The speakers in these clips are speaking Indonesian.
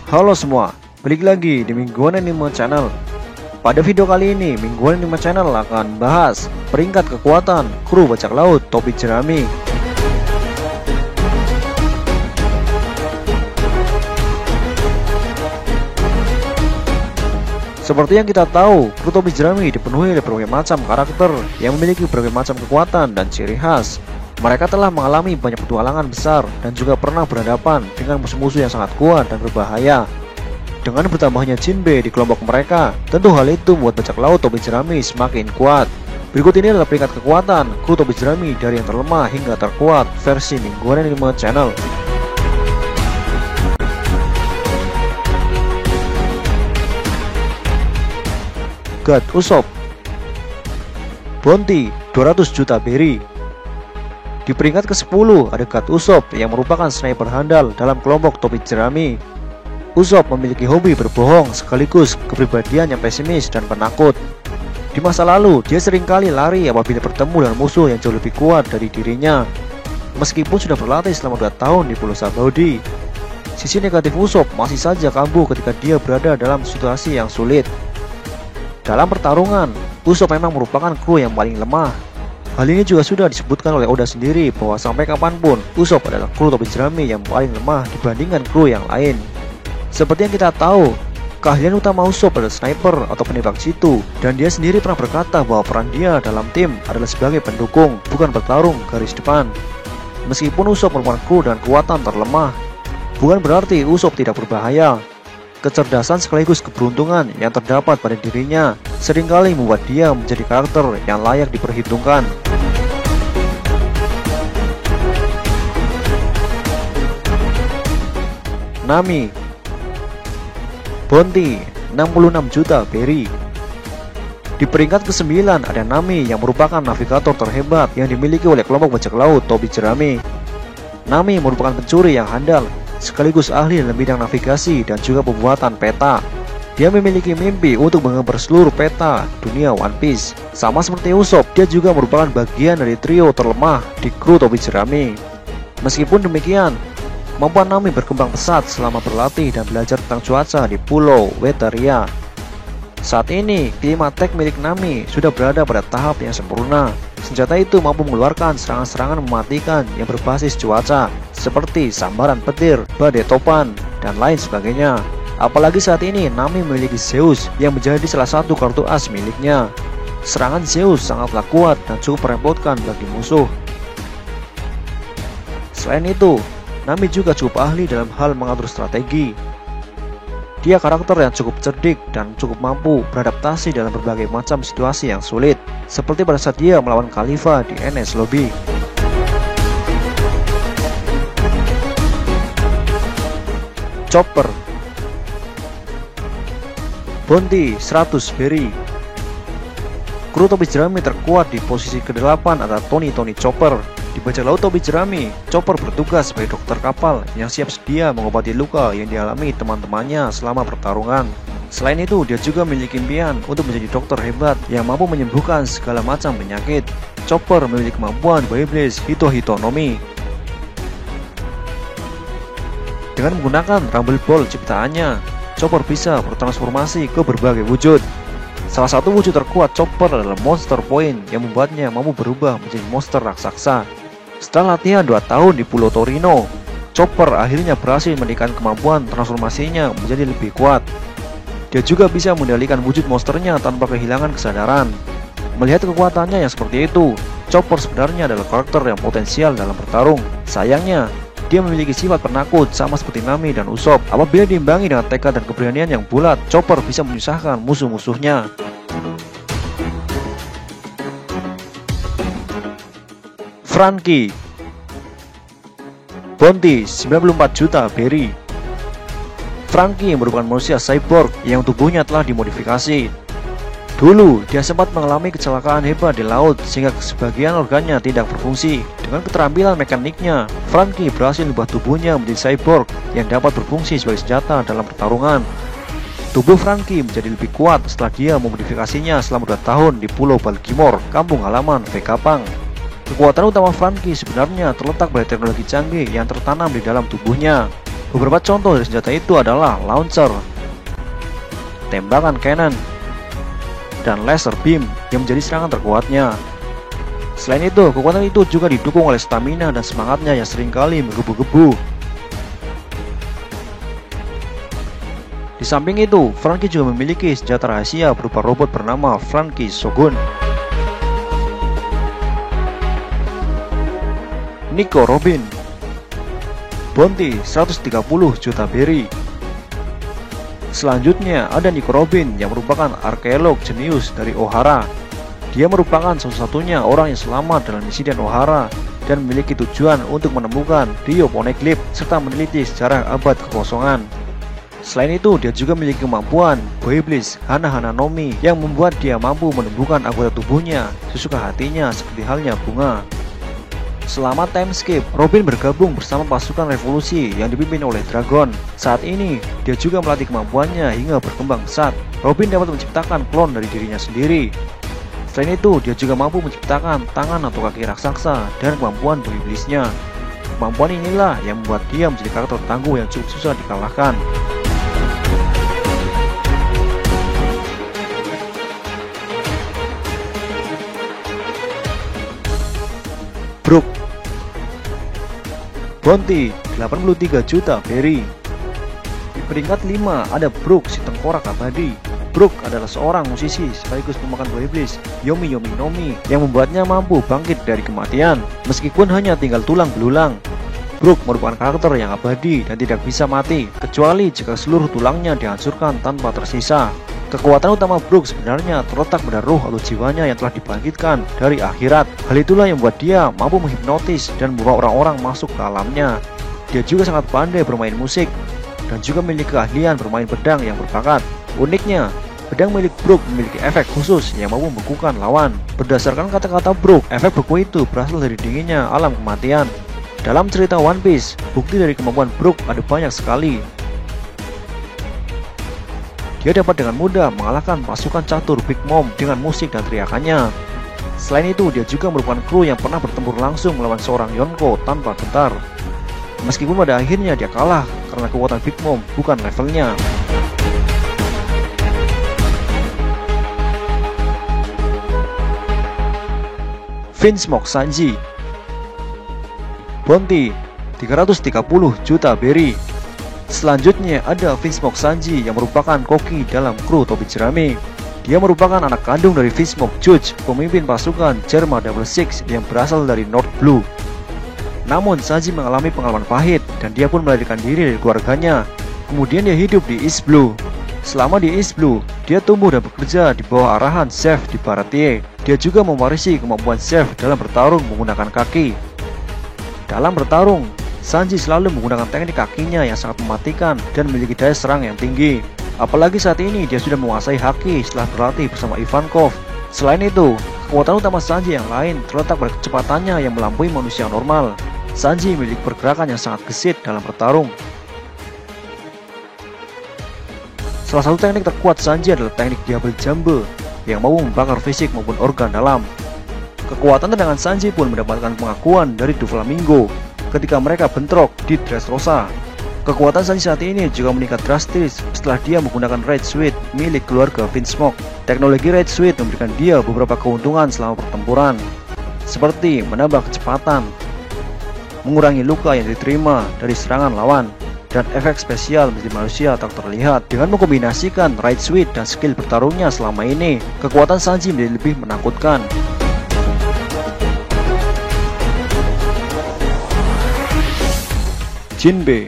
Halo semua, balik lagi di Mingguan Anime Channel. Pada video kali ini, Mingguan Anime Channel akan bahas peringkat kekuatan kru bajak laut topi jerami. Seperti yang kita tahu, kru topi jerami dipenuhi oleh berbagai macam karakter yang memiliki berbagai macam kekuatan dan ciri khas. Mereka telah mengalami banyak petualangan besar dan juga pernah berhadapan dengan musuh-musuh yang sangat kuat dan berbahaya. Dengan bertambahnya Jinbe di kelompok mereka, tentu hal itu membuat bajak laut topi jerami semakin kuat. Berikut ini adalah peringkat kekuatan kru topi jerami dari yang terlemah hingga terkuat versi Mingguan Anime Channel. God Usopp. Bounty 200 juta berry. Di peringkat ke-10 ada God Usopp yang merupakan sniper handal dalam kelompok topi jerami. Usopp memiliki hobi berbohong sekaligus kepribadian yang pesimis dan penakut. Di masa lalu, dia seringkali lari apabila bertemu dengan musuh yang jauh lebih kuat dari dirinya. Meskipun sudah berlatih selama 2 tahun di Pulau Sabaudi, sisi negatif Usopp masih saja kambuh ketika dia berada dalam situasi yang sulit. Dalam pertarungan, Usopp memang merupakan kru yang paling lemah. Hal ini juga sudah disebutkan oleh Oda sendiri bahwa sampai kapanpun Usopp adalah kru topi jerami yang paling lemah dibandingkan kru yang lain. Seperti yang kita tahu, keahlian utama Usopp adalah sniper atau penembak jitu, dan dia sendiri pernah berkata bahwa peran dia dalam tim adalah sebagai pendukung, bukan bertarung garis depan. Meskipun Usopp merupakan kru dengan kekuatan terlemah, bukan berarti Usopp tidak berbahaya. Kecerdasan sekaligus keberuntungan yang terdapat pada dirinya seringkali membuat dia menjadi karakter yang layak diperhitungkan. Nami. Bounty 66 juta berry. Di peringkat ke-9 ada Nami yang merupakan navigator terhebat yang dimiliki oleh kelompok bajak laut topi jerami. Nami merupakan pencuri yang handal sekaligus ahli dalam bidang navigasi dan juga pembuatan peta. Dia memiliki mimpi untuk menggambar seluruh peta dunia One Piece. Sama seperti Usopp, dia juga merupakan bagian dari trio terlemah di kru topi jerami. Meskipun demikian, kemampuan Nami berkembang pesat selama berlatih dan belajar tentang cuaca di Pulau Wetaria. Saat ini, klimatek milik Nami sudah berada pada tahap yang sempurna. Senjata itu mampu mengeluarkan serangan-serangan mematikan yang berbasis cuaca, seperti sambaran petir, badai topan, dan lain sebagainya. Apalagi saat ini Nami memiliki Zeus yang menjadi salah satu kartu as miliknya. Serangan Zeus sangatlah kuat dan cukup merepotkan bagi musuh. Selain itu, Nami juga cukup ahli dalam hal mengatur strategi. Dia karakter yang cukup cerdik dan cukup mampu beradaptasi dalam berbagai macam situasi yang sulit, seperti pada saat dia melawan Khalifah di NS Lobby. Chopper. Bounty 100 berry. Kru topi jerami terkuat di posisi ke-8 adalah Tony Chopper. Di bajak laut topi jerami, Chopper bertugas sebagai dokter kapal yang siap sedia mengobati luka yang dialami teman-temannya selama pertarungan. Selain itu, dia juga memiliki impian untuk menjadi dokter hebat yang mampu menyembuhkan segala macam penyakit. Chopper memiliki kemampuan Beyblade Hito-Hitonomi. Dengan menggunakan Rumble Ball ciptaannya, Chopper bisa bertransformasi ke berbagai wujud. Salah satu wujud terkuat Chopper adalah Monster Point yang membuatnya mampu berubah menjadi monster raksasa. Setelah latihan 2 tahun di Pulau Torino, Chopper akhirnya berhasil meningkatkan kemampuan transformasinya menjadi lebih kuat. Dia juga bisa mengendalikan wujud monsternya tanpa kehilangan kesadaran. Melihat kekuatannya yang seperti itu, Chopper sebenarnya adalah karakter yang potensial dalam bertarung. Sayangnya, dia memiliki sifat penakut sama seperti Nami dan Usopp. Apabila diimbangi dengan tekad dan keberanian yang bulat, Chopper bisa menyusahkan musuh-musuhnya. Franky. Bounty 94 juta berry. Franky merupakan manusia cyborg yang tubuhnya telah dimodifikasi. Dulu, dia sempat mengalami kecelakaan hebat di laut sehingga sebagian organnya tidak berfungsi. Dengan keterampilan mekaniknya, Franky berhasil mengubah tubuhnya menjadi cyborg yang dapat berfungsi sebagai senjata dalam pertarungan. Tubuh Franky menjadi lebih kuat setelah dia memodifikasinya selama 2 tahun di Pulau Baltimore, kampung halaman Vegapunk. Kekuatan utama Franky sebenarnya terletak pada teknologi canggih yang tertanam di dalam tubuhnya. Beberapa contoh dari senjata itu adalah launcher, tembakan cannon, dan laser beam yang menjadi serangan terkuatnya. Selain itu, kekuatan itu juga didukung oleh stamina dan semangatnya yang seringkali menggebu-gebu. Di samping itu, Franky juga memiliki senjata rahasia berupa robot bernama Franky Shogun. Nico Robin. Bounty 130 juta berry. Selanjutnya ada Nico Robin yang merupakan arkeolog jenius dari Ohara. Dia merupakan satu-satunya orang yang selamat dalam insiden Ohara dan memiliki tujuan untuk menemukan Dio Poneglyph serta meneliti sejarah abad kekosongan. Selain itu, dia juga memiliki kemampuan Boiblis Hana Hana Nomi yang membuat dia mampu menumbuhkan anggota tubuhnya sesuka hatinya seperti halnya bunga. Selama time skip, Robin bergabung bersama pasukan revolusi yang dipimpin oleh Dragon. Saat ini, dia juga melatih kemampuannya hingga berkembang pesat. Robin dapat menciptakan klon dari dirinya sendiri. Selain itu, dia juga mampu menciptakan tangan atau kaki raksasa dan kemampuan Boiblisnya. Kemampuan inilah yang membuat dia menjadi karakter tangguh yang cukup susah dikalahkan. Brook. Bounty 83 juta berry. Di peringkat 5 ada Brook si tengkorak abadi. Brook adalah seorang musisi sekaligus pemakan Boiblis Yomi Yomi Nomi yang membuatnya mampu bangkit dari kematian meskipun hanya tinggal tulang belulang. Brook merupakan karakter yang abadi dan tidak bisa mati kecuali jika seluruh tulangnya dihancurkan tanpa tersisa. Kekuatan utama Brook sebenarnya terletak pada ruh atau jiwanya yang telah dibangkitkan dari akhirat. Hal itulah yang membuat dia mampu menghipnotis dan membawa orang-orang masuk ke alamnya. Dia juga sangat pandai bermain musik dan juga memiliki keahlian bermain pedang yang berbakat. Uniknya, pedang milik Brook memiliki efek khusus yang mampu membekukan lawan. Berdasarkan kata-kata Brook, efek beku itu berasal dari dinginnya alam kematian. Dalam cerita One Piece, bukti dari kemampuan Brook ada banyak sekali. Dia dapat dengan mudah mengalahkan pasukan catur Big Mom dengan musik dan teriakannya. Selain itu, dia juga merupakan kru yang pernah bertempur langsung melawan seorang Yonko tanpa gentar. Meskipun pada akhirnya dia kalah karena kekuatan Big Mom bukan levelnya. Vinsmoke Sanji. Bounty 330 juta berry. Selanjutnya ada Vinsmoke Sanji yang merupakan koki dalam kru topi jerami. Dia merupakan anak kandung dari Vinsmoke Judge, pemimpin pasukan Germa Double Six yang berasal dari North Blue. Namun Sanji mengalami pengalaman pahit dan dia pun melarikan diri dari keluarganya. Kemudian dia hidup di East Blue. Selama di East Blue, dia tumbuh dan bekerja di bawah arahan Chef di Baratie. Dia juga mewarisi kemampuan Chef dalam bertarung menggunakan kaki. Dalam bertarung, Sanji selalu menggunakan teknik kakinya yang sangat mematikan dan memiliki daya serang yang tinggi. Apalagi saat ini dia sudah menguasai haki setelah berlatih bersama Ivankov. Selain itu, kekuatan utama Sanji yang lain terletak pada kecepatannya yang melampaui manusia normal. Sanji memiliki pergerakan yang sangat gesit dalam bertarung. Salah satu teknik terkuat Sanji adalah teknik Diablo Jambe yang mampu membakar fisik maupun organ dalam. Kekuatan tendangan Sanji pun mendapatkan pengakuan dari Doflamingo ketika mereka bentrok di Dressrosa. Kekuatan Sanji saat ini juga meningkat drastis setelah dia menggunakan Rage Suit milik keluarga Vinsmoke. Teknologi Rage Suit memberikan dia beberapa keuntungan selama pertempuran, seperti menambah kecepatan, mengurangi luka yang diterima dari serangan lawan, dan efek spesial menjadi manusia tak terlihat. Dengan mengkombinasikan Rage Suit dan skill bertarungnya selama ini, kekuatan Sanji menjadi lebih menakutkan. Jinbe.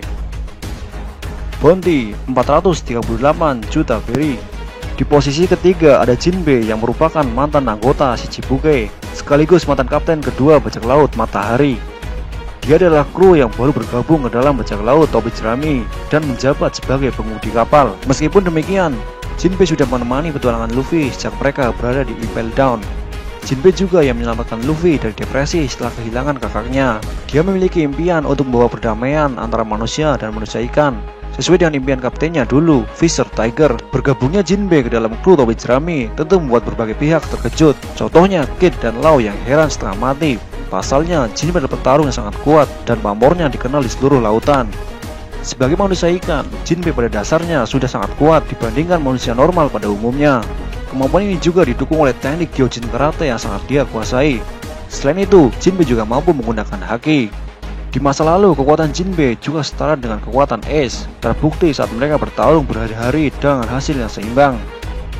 Bounty 438 juta berry. Di posisi ketiga ada Jinbe yang merupakan mantan anggota Shichibukai sekaligus mantan kapten kedua bajak laut Matahari. Dia adalah kru yang baru bergabung ke dalam bajak laut topi jerami dan menjabat sebagai pengemudi kapal. Meskipun demikian, Jinbe sudah menemani petualangan Luffy sejak mereka berada di Impel Down. Jinbe juga yang menyelamatkan Luffy dari depresi setelah kehilangan kakaknya. Dia memiliki impian untuk membawa perdamaian antara manusia dan manusia ikan, sesuai dengan impian kaptennya dulu, Fisher Tiger. Bergabungnya Jinbe ke dalam kru topi jerami tentu membuat berbagai pihak terkejut. Contohnya Kid dan Law yang heran setengah mati. Pasalnya, Jinbe adalah petarung yang sangat kuat dan pamornya dikenal di seluruh lautan. Sebagai manusia ikan, Jinbe pada dasarnya sudah sangat kuat dibandingkan manusia normal pada umumnya. Kemampuan ini juga didukung oleh teknik Gyojin Karate yang sangat dia kuasai. Selain itu, Jinbe juga mampu menggunakan haki. Di masa lalu, kekuatan Jinbe juga setara dengan kekuatan Ace, terbukti saat mereka bertarung berhari-hari dengan hasil yang seimbang.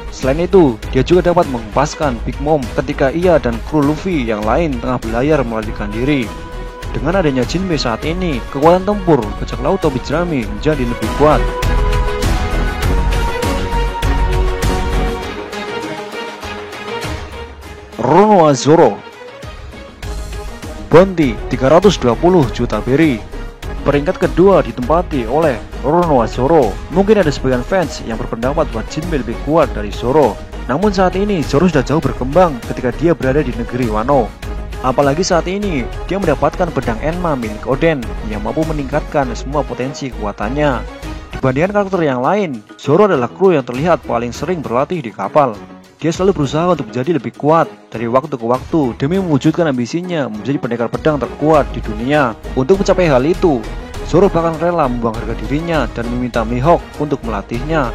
Selain itu, dia juga dapat menghempaskan Big Mom ketika ia dan kru Luffy yang lain tengah berlayar melarikan diri. Dengan adanya Jinbe saat ini, kekuatan tempur bajak laut topi jerami menjadi lebih kuat. Roronoa Zoro. Bounty 320 juta berry. Peringkat kedua ditempati oleh Roronoa Zoro. Mungkin ada sebagian fans yang berpendapat bahwa Jinbe lebih kuat dari Zoro. Namun saat ini Zoro sudah jauh berkembang ketika dia berada di negeri Wano. Apalagi saat ini dia mendapatkan pedang Enma milik Oden yang mampu meningkatkan semua potensi kekuatannya. Dibandingkan karakter yang lain, Zoro adalah kru yang terlihat paling sering berlatih di kapal. Dia selalu berusaha untuk menjadi lebih kuat dari waktu ke waktu demi mewujudkan ambisinya menjadi pendekar pedang terkuat di dunia. Untuk mencapai hal itu, Zoro bahkan rela membuang harga dirinya dan meminta Mihawk untuk melatihnya.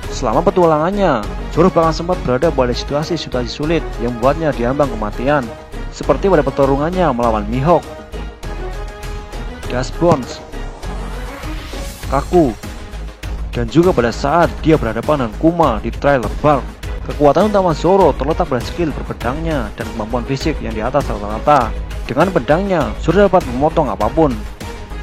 Selama petualangannya, Zoro bahkan sempat berada pada situasi-situasi sulit yang membuatnya diambang kematian, seperti pada pertarungannya melawan Mihawk, Dust Bones, Kaku, dan juga pada saat dia berhadapan dengan Kuma di Trailer Park. Kekuatan utama Zoro terletak pada skill berpedangnya dan kemampuan fisik yang di atas rata-rata. Dengan pedangnya, Zoro dapat memotong apapun.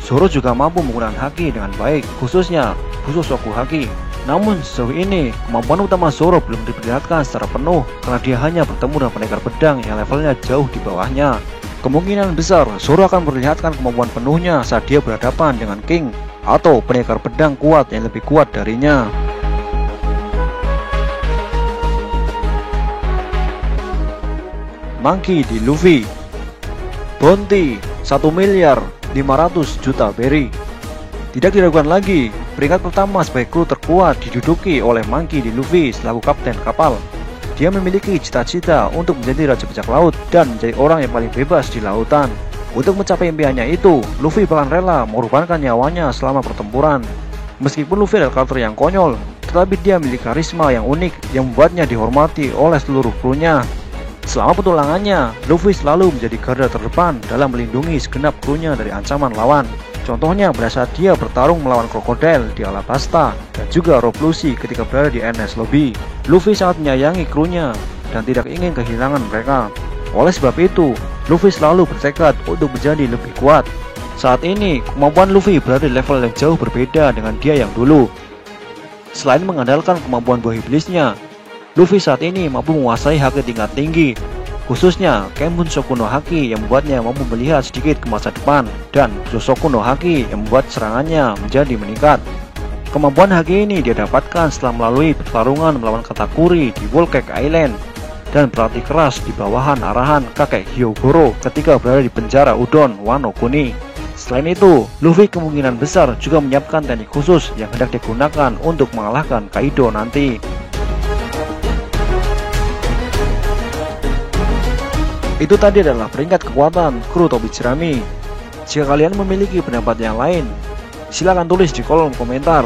Zoro juga mampu menggunakan haki dengan baik, khususnya Bushoku Haki. Namun sejauh ini, kemampuan utama Zoro belum diperlihatkan secara penuh karena dia hanya bertemu dengan pendekar pedang yang levelnya jauh di bawahnya. Kemungkinan besar Zoro akan memperlihatkan kemampuan penuhnya saat dia berhadapan dengan King atau pendekar pedang kuat yang lebih kuat darinya. Monkey D. Luffy. Bounty 1.500.000.000 berry. Tidak diragukan lagi, peringkat pertama sebagai kru terkuat diduduki oleh Monkey D. Luffy selaku kapten kapal. Dia memiliki cita-cita untuk menjadi raja bajak laut dan menjadi orang yang paling bebas di lautan. Untuk mencapai impiannya itu, Luffy bahkan rela mengorbankan nyawanya selama pertempuran. Meskipun Luffy adalah karakter yang konyol, tetapi dia memiliki karisma yang unik yang membuatnya dihormati oleh seluruh krunya. Selama petualangannya, Luffy selalu menjadi garda terdepan dalam melindungi segenap krunya dari ancaman lawan. Contohnya pada saat dia bertarung melawan Crocodile di Alabasta dan juga Rob Lucy ketika berada di NS Lobby. Luffy sangat menyayangi krunya dan tidak ingin kehilangan mereka. Oleh sebab itu, Luffy selalu bertekad untuk menjadi lebih kuat. Saat ini, kemampuan Luffy berada di level yang jauh berbeda dengan dia yang dulu. Selain mengandalkan kemampuan buah iblisnya, Luffy saat ini mampu menguasai haki tingkat tinggi, khususnya Kenbun Shoku no Haki yang membuatnya mampu melihat sedikit ke masa depan, dan Bushoku no Haki yang membuat serangannya menjadi meningkat. Kemampuan haki ini dia dapatkan setelah melalui pertarungan melawan Katakuri di Whole Cake Island dan berlatih keras di bawahan arahan kakek Hyogoro ketika berada di penjara Udon Wano Kuni. Selain itu, Luffy kemungkinan besar juga menyiapkan teknik khusus yang hendak digunakan untuk mengalahkan Kaido nanti. Itu tadi adalah peringkat kekuatan kru topi jerami. Jika kalian memiliki pendapat yang lain, silakan tulis di kolom komentar.